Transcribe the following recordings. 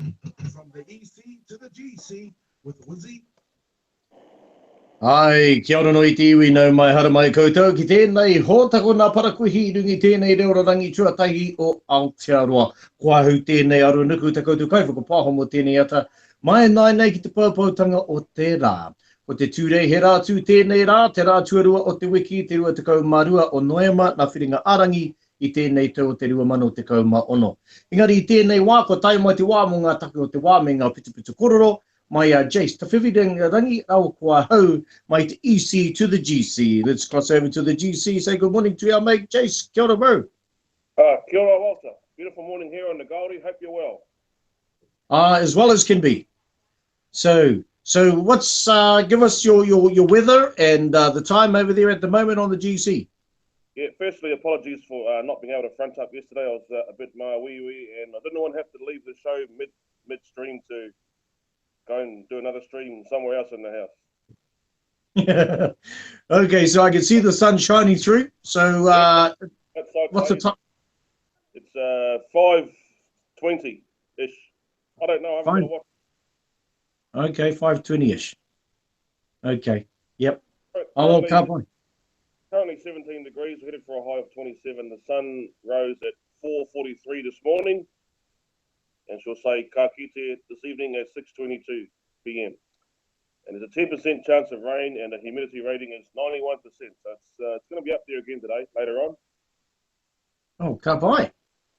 From the EC to the GC with Wizzy. Ai, kia ora noi te iwi nau mai hara mai koutou ki tēnei hōtako nā parakuhi rungi tēnei reorangi tuatahi o Aotearoa. Kua hu tēnei aru nuku te koutou kaiwhakapāho mo tēnei ata. Mai nai nei ki te pāpautanga o te rā. Ko te tūrei he rā tū tēnei rā, te rā tuarua o te wiki, te rua te kaumarua o Noema, nā whiringa arangi i tēnei tau o te rua mano te kauma ono. Engari i tēnei wā, ko tai mai te wā mo ngā taku o te wā me ngā pitu kōrero, mai Jase, te whiwhirangi au kua hau mai te EC to the GC. Let's cross over to the GC. Say good morning to our mate Jase. Kia ora, bro. Kia ora, Walter. Beautiful morning here on the Goldie. Hope you're well. As well as can be. So what's give us your weather and the time over there at the moment on the GC. Yeah, firstly, apologies for not being able to front up yesterday. I was a bit wee, and I didn't want to have to leave the show midstream to go and do another stream somewhere else in the house. Okay, so I can see the sun shining through. So what's the time? It's 5:20-ish. I don't know. I haven't got to watch. Okay, 5:20-ish. Okay, yep. I woke up on. Currently 17 degrees. We're headed for a high of 27. The sun rose at 4:43 this morning. And she'll say ka kite this evening at 6:22 p.m. And there's a 10% chance of rain, and the humidity rating is 91%. So it's going to be up there again today, later on. Oh, ka pai.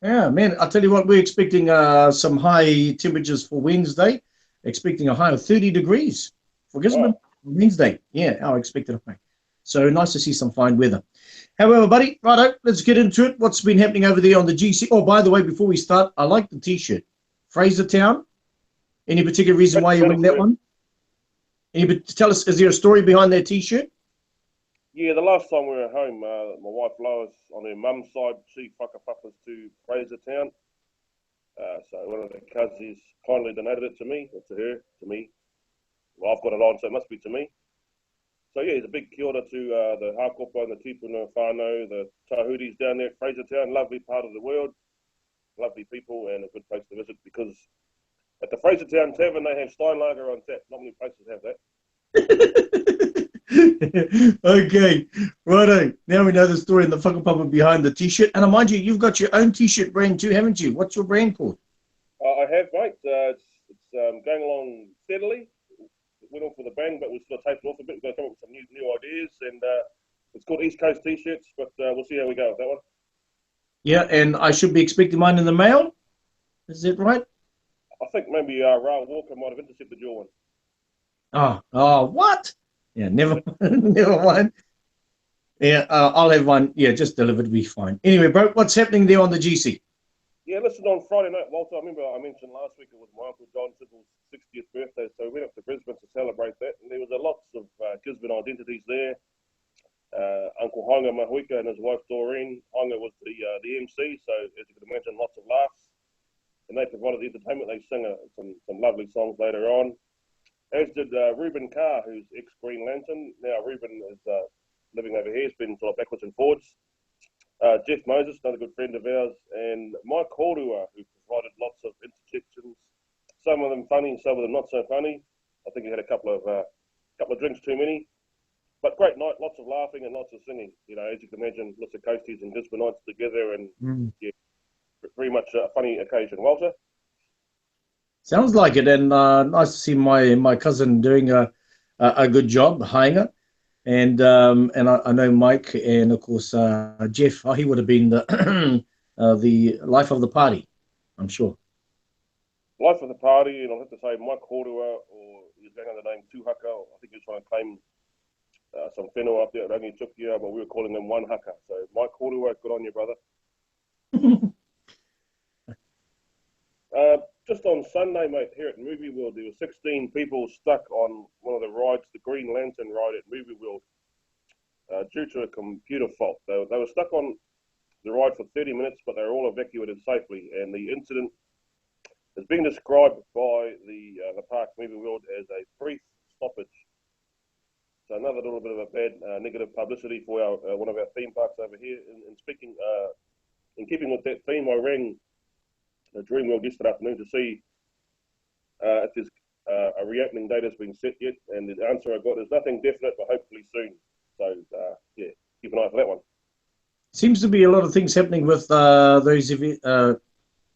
Yeah, man, I'll tell you what, we're expecting some high temperatures for Wednesday, expecting a high of 30 degrees for Gisborne Wednesday. Yeah, our expected high. So nice to see some fine weather. However, buddy, righto, let's get into it. What's been happening over there on the GC? Oh, by the way, before we start, I like the T-shirt. Frasertown. Any particular reason why you're wearing that one? Tell us, is there a story behind that T-shirt? Yeah, the last time we were home, my wife Lois, on her mum's side, she whakapapas to Frasertown. So one of the cousins kindly donated it to me, or to her, to me. Well, I've got it on, so it must be to me. So yeah, it's a big kia ora to the Hakopa and the Tipuna whānau, the Tahudis down there at Frasertown. Lovely part of the world, lovely people, and a good place to visit because at the Frasertown Tavern they have Steinlager on tap. Not many places have that. Okay, righto. Now we know the story and the whakapapa behind the T-shirt. And mind you, you've got your own T-shirt brand too, haven't you? What's your brand called? I have, mate. It's going along steadily. Went off with a bang, but we've still taken off a bit. We've got to come up with some new ideas, and it's called East Coast T-shirts, but we'll see how we go with that one. Yeah, and I should be expecting mine in the mail. Is that right? I think maybe Raul Walker might have intercepted your one. Oh, what? Yeah, never mind. Yeah, I'll have one. Yeah, just delivered to be fine. Anyway, bro, what's happening there on the GC? Yeah, listen, on Friday night, Walter, I remember I mentioned last week it was my Uncle John Sibble's 60th birthday, so we went up to Brisbane to celebrate that, and there was lots of Gisborne identities there. Uncle Hanga Mahuika and his wife Doreen. Hanga was the MC, so as you can imagine, lots of laughs. And they provided the entertainment. They sang some lovely songs later on. As did Reuben Carr, who's ex-Green Lantern. Now Reuben is living over here. He's been sort of backwards and forwards. Jeff Moses, another good friend of ours, and Mike Kōrero, who provided lots of interjections. Some of them funny, some of them not so funny. I think he had a couple of drinks too many. But great night, lots of laughing and lots of singing. You know, as you can imagine, lots of coasties and Gisborneites together, and yeah, very much a funny occasion. Walter? Sounds like it, and nice to see my cousin doing a good job, Hanga. And I know Mike, and of course Jeff. He would have been the the life of the party, I'm sure. Life of the party, and I'll have to say Mike Kōrero, or he's going under the name Tuhaka. I think he was trying to claim some whenua up there at Rangi Tukia, but we were calling them one haka. So Mike Kōrero, good on you, brother. Just on Sunday, mate, here at Movie World, there were 16 people stuck on one of the rides, the Green Lantern ride at Movie World, due to a computer fault. They were stuck on the ride for 30 minutes, but they were all evacuated safely. And the incident has been described by the park Movie World as a brief stoppage. So another little bit of a bad negative publicity for our one of our theme parks over here. And speaking, in keeping with that theme, I rang Dreamworld yesterday afternoon to see if there's a reopening date has been set yet, and the answer I got is nothing definite, but hopefully soon. So yeah, keep an eye for that one. Seems to be a lot of things happening with those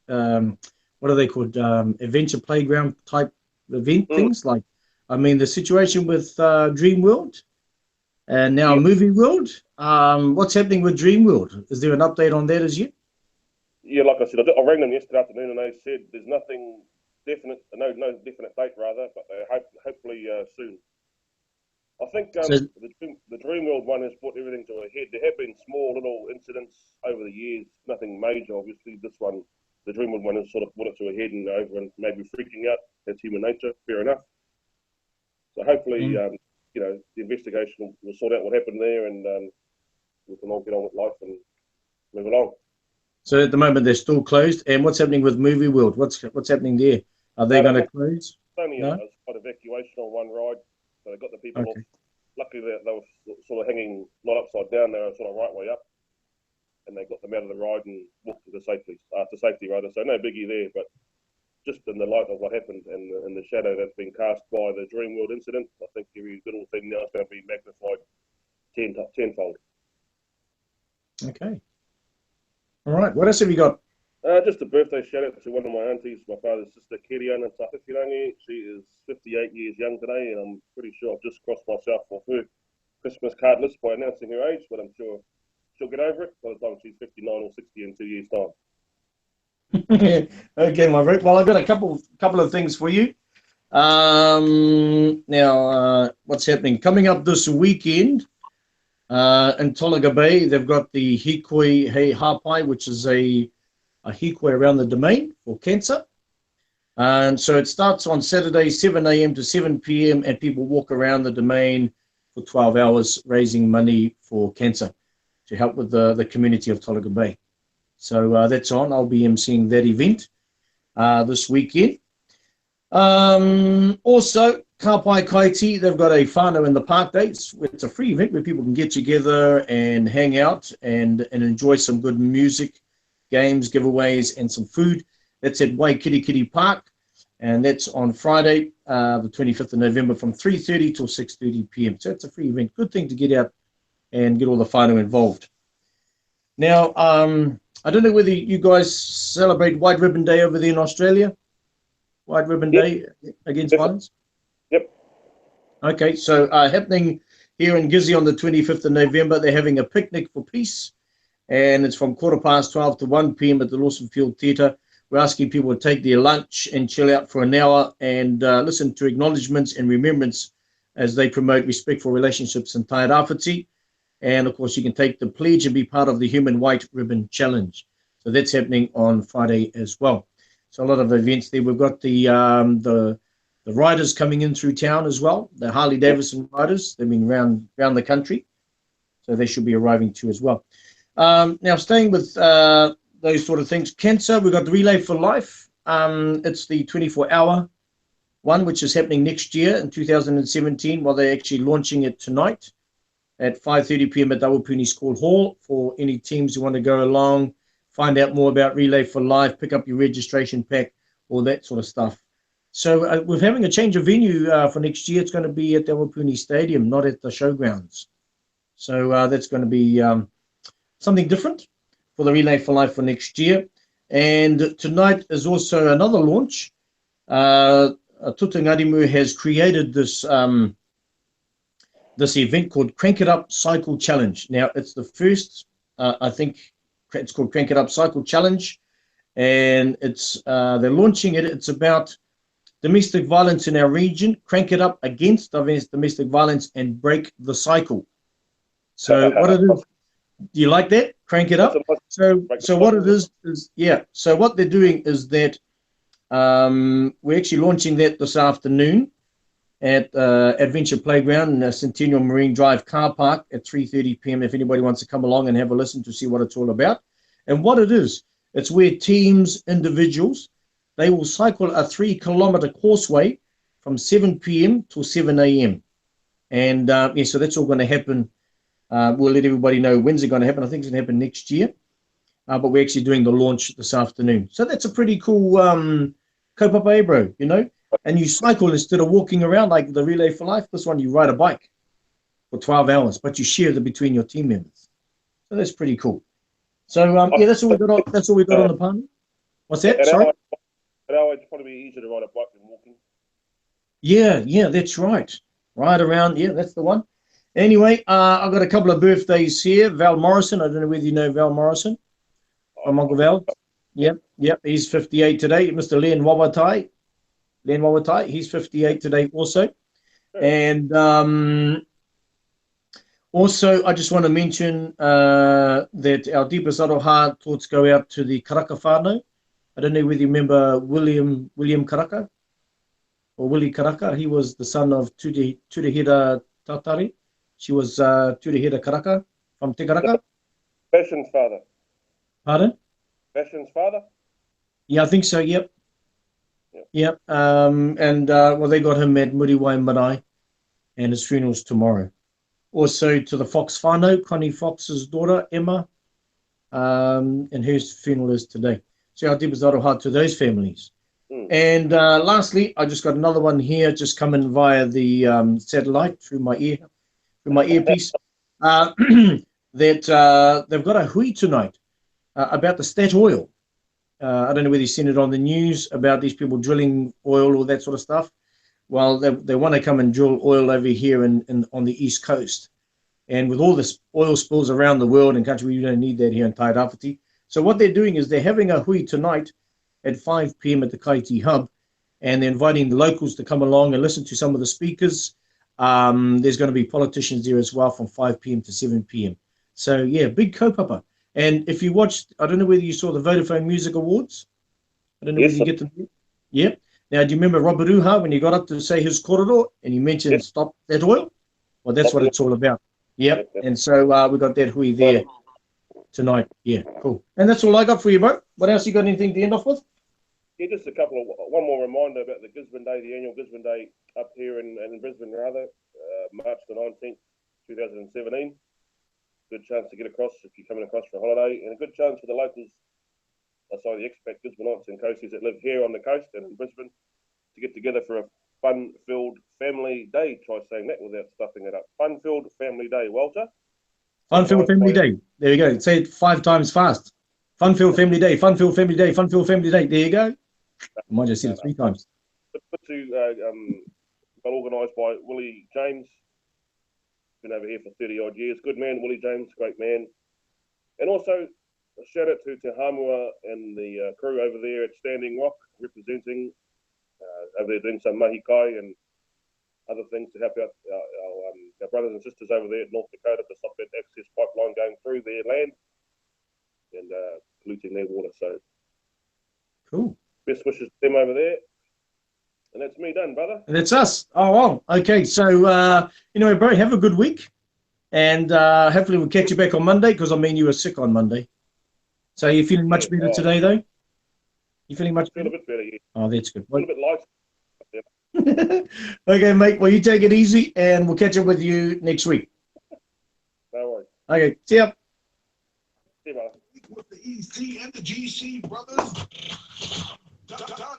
what are they called? Adventure playground type event things. Like, I mean, the situation with Dream World and now Movie World. What's happening with Dream World? Is there an update on that as yet? Yeah, like I said, I rang them yesterday afternoon, and they said there's nothing definite, no definite date rather, but hopefully soon. I think the Dream World one has brought everything to a head. There have been small little incidents over the years, nothing major. Obviously, this one, the Dream World one, has sort of brought it to a head, and everyone maybe freaking out. That's human nature, fair enough. So hopefully, you know, the investigation will sort out what happened there, and we can all get on with life and move along. So at the moment they're still closed. And what's happening with Movie World? What's happening there? Are they going to close? It's only a slight evacuation on one ride. So they got the people off. Luckily, they were sort of hanging not upside down, they were sort of right way up. And they got them out of the ride and walked to safety rather. So no biggie there, but just in the light of what happened and in the shadow that's been cast by the Dream World incident, I think every little thing now is going to be magnified tenfold. Okay. All right. What else have you got? Just a birthday shout out to one of my aunties, my father's sister, Kiriana Takawhirangi. She is 58 years young today, and I'm pretty sure I've just crossed myself off her Christmas card list by announcing her age, but I'm sure she'll get over it by the time she's 59 or 60 in 2 years' time. Okay, my friend. Well, I've got a couple of things for you. Now, what's happening? Coming up this weekend in Tolaga Bay, they've got the Hikoi Hei Hapai, which is a hikoi around the domain for cancer. And so it starts on Saturday, 7 a.m. to 7 p.m. and people walk around the domain for 12 hours raising money for cancer to help with the community of Tolaga Bay. So that's on. I'll be emceeing that event this weekend. Also, Kāpai Kaiti, they've got a whānau in the park days. It's a free event where people can get together and hang out and enjoy some good music, games, giveaways, and some food. That's at Waikirikiri Park, and that's on Friday, the 25th of November from 3:30 till 6:30 p.m. So it's a free event. Good thing to get out and get all the whānau involved. Now, I don't know whether you guys celebrate White Ribbon Day over there in Australia. White Ribbon Day against violence? Yep. Okay, so happening here in Gizzy on the 25th of November, they're having a picnic for peace, and it's from 12:15 to 1 p.m. at the Lawson Field Theatre. We're asking people to take their lunch and chill out for an hour and listen to acknowledgements and remembrance as they promote respectful relationships in Tairāwhiti. And of course, you can take the pledge and be part of the Human White Ribbon Challenge. So that's happening on Friday as well. So a lot of events there. We've got the riders coming in through town as well. The Harley Davidson riders. They've been around the country, so they should be arriving too as well. Now, staying with those sort of things, cancer. We've got the Relay for Life. It's the 24-hour one, which is happening next year in 2017. While they're actually launching it tonight at 5:30 p.m. at Awapuni School Hall for any teams who want to go along, find out more about Relay for Life, pick up your registration pack, all that sort of stuff. So we're having a change of venue for next year. It's going to be at the Awapuni Stadium, not at the showgrounds. So that's going to be something different for the Relay for Life for next year. And tonight is also another launch. Tutungarimu has created this this event called Crank It Up Cycle Challenge. Now, it's the first, I think it's called Crank It Up Cycle Challenge, and it's they're launching it. It's about domestic violence in our region. Crank it up against domestic violence and break the cycle. So what it is, do you like that? Crank it up. So what it is yeah. So what they're doing is that we're actually launching that this afternoon at Adventure Playground in Centennial Marine Drive car park at 3:30 p.m. if anybody wants to come along and have a listen to see what it's all about. And what it is, it's where teams, individuals, they will cycle a 3-kilometer courseway from 7 p.m. to 7 a.m. And yeah, so that's all going to happen. We'll let everybody know when's it going to happen. I think it's going to happen next year. But we're actually doing the launch this afternoon. So that's a pretty cool kaupapa, bro, you know. and you cycle instead of walking around like the Relay for Life. This one, you ride a bike for 12 hours, but you share them between your team members. So that's pretty cool. So yeah, that's all we got. That's all we got on the panel. What's that? Sorry. At our age, it's probably easier to ride a bike than walking. Yeah, that's right. Ride around. Yeah, that's the one. Anyway, I've got a couple of birthdays here. Val Morrison. I don't know whether you know Val Morrison. From Uncle Val. Yep. He's 58 today. Mr. Len Wawatai. He's 58 today also. And also, I just want to mention that our deepest aroha thoughts go out to the Karaka whānau. I don't know whether you remember William Karaka or Willie Karaka. He was the son of Turihira Tatari. She was Turihira Karaka from Te Karaka. Fashion's father. Pardon? Fashion's father? Yeah, I think so, yep. Well, they got him at Muriwai Marae, and his funeral's tomorrow. Also to the Fox whānau, Connie Fox's daughter, Emma, and her funeral is today. So our deepest aroha to those families. And lastly, I just got another one here, just coming via the satellite through my earpiece, that they've got a hui tonight about the Stat Oil. I don't know whether you've seen it on the news about these people drilling oil or that sort of stuff. Well, they want to come and drill oil over here on the East Coast. And with all this oil spills around the world and country, we don't need that here in Tairāwhiti. So what they're doing is they're having a hui tonight at 5 p.m. at the Kaiti Hub, and they're inviting the locals to come along and listen to some of the speakers. There's going to be politicians there as well from 5 p.m. to 7 p.m. So, yeah, big kaupapa. And if you watched, I don't know whether you saw the Vodafone Music Awards. I don't know whether you get them. Yeah. Now, do you remember Robert Uha when he got up to say his kōrero and he mentioned stop that oil? Well, that's what it's all about. Yep. And so we got that hui there tonight. Yeah, cool. And that's all I got for you, bro. What else you got? Anything to end off with? Yeah, just one more reminder about the Gisborne Day, the annual Gisborne Day up here in Brisbane, rather, March the 19th, 2017. Good chance to get across if you're coming across for a holiday, and a good chance for the locals, the expat Gisborneites and coasties that live here on the coast and in Brisbane, to get together for a fun-filled family day. Try saying that without stuffing it up. Fun-filled family day, Walter. Fun-filled family day. There you go. Say it 5 times fast. Fun-filled family day. Fun-filled family day. Fun-filled family day. There you go. I might just say it 3 times. Got organised by Willie James. Been over here for 30 odd years. Good man, Willie James, great man. And also a shout out to Te Hamua and the crew over there at Standing Rock, representing over there doing some mahi kai and other things to help out our brothers and sisters over there at North Dakota to stop that access pipeline going through their land and polluting their water. So cool. Best wishes to them over there. And that's me done, brother. And that's us. Oh, well. Okay. So, bro, have a good week. And hopefully we'll catch you back on Monday because, you were sick on Monday. So you're feeling much better today, though? You feeling much better? A bit better, yeah. Oh, that's good. A little bit light. Okay, mate. Well, you take it easy and we'll catch up with you next week. No worries. Okay. See ya. See you, brother. With the EC and the GC brothers. Done.